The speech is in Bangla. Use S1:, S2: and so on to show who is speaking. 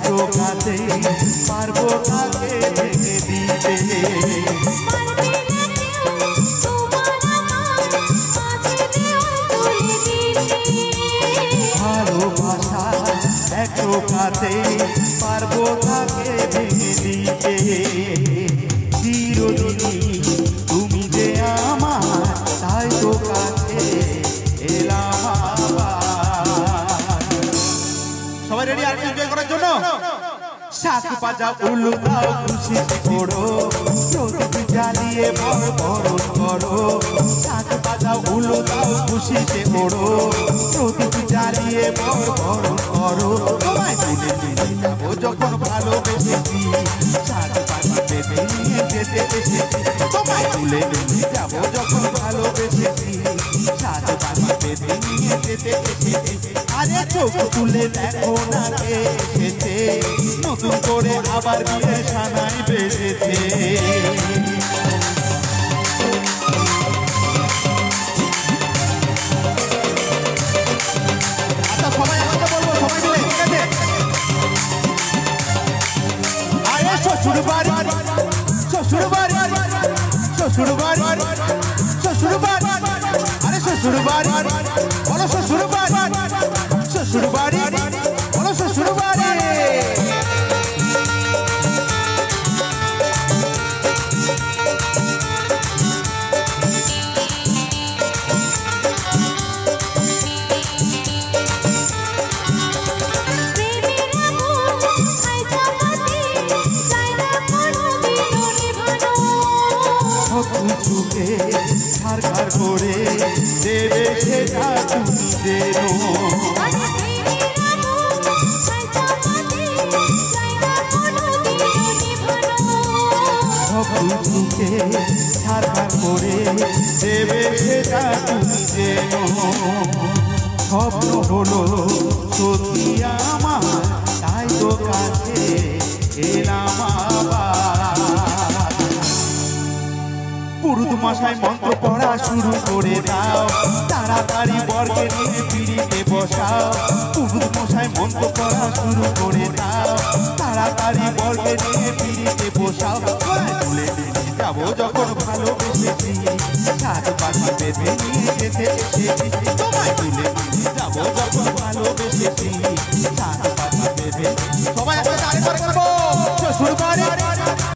S1: টোকাতে পারবো কাকে ভেঙে দিতে। ভালোবাসা এক টোকাতে পারবো কাকে ভেঙে দিতে। চিরদিনই তুমি যে আমার, তাই তো কাছে এলাম আবার। সবাই রেডি আর এনজয় করার জন্য? শাক বাজা উলু দাও খুশিতে করো, প্রদীপ জ্বালিয়ে বড় বরণ করো। শাক বাজা উলু দাও খুশিতে করো, প্রদীপ জ্বালিয়ে বড় বরণ করো। তোমায় তুলে তুলে যাবো যখন ভালোবেসেছি, শাক বাজা বেঁধে নিয়ে যেতে এসেছি। তোমায় তুলে তুলে যাবো যখন ভালোবেসেছি, শাক বাজা বেঁধে নিয়ে যেতে এসেছি। আরে চোখ তুলে দেখো না কে এসেছে, নতুন করে আবার বিয়ে সানাই বেড়েছে। আচ্ছা সবাই একসাথে বলবো, সবাই মিলে, ঠিক আছে? আরে শ্বশুর বাড়ি, শ্বশুর বাড়ি, শ্বশুর বাড়ি, শ্বশুর বাড়ি, আরে শ্বশুর বাড়ি বলো, শ্বশুর বাড়ি, শ্বশুর বাড়ি বলো, শ্বশুর বাড়ি। সবকিছুকে ছাড়খাড় করে দেবে সেটা তুমি যেন। সবকিছুকে ছাড়খাড় করে দেবে সেটা তুমি যেন। স্বপ্ন হলো সত্যি আমার, তাই তো কাছে এলাম আবার। পুরুত মশাই মন্ত্র পড়া শুরু করে দাও, তাড়াতাড়ি বরকে নিয়ে পিড়িতে বসাও। পুরুত মশাই মন্ত্র পড়া শুরু করে দাও, তাড়াতাড়ি বরকে নিয়ে পিড়িতে বসাও। তুলে নিয়ে যাবো যখন ভালোবেসেছি, সাত পাখি বেঁধে নিয়ে যেতে এসেছি।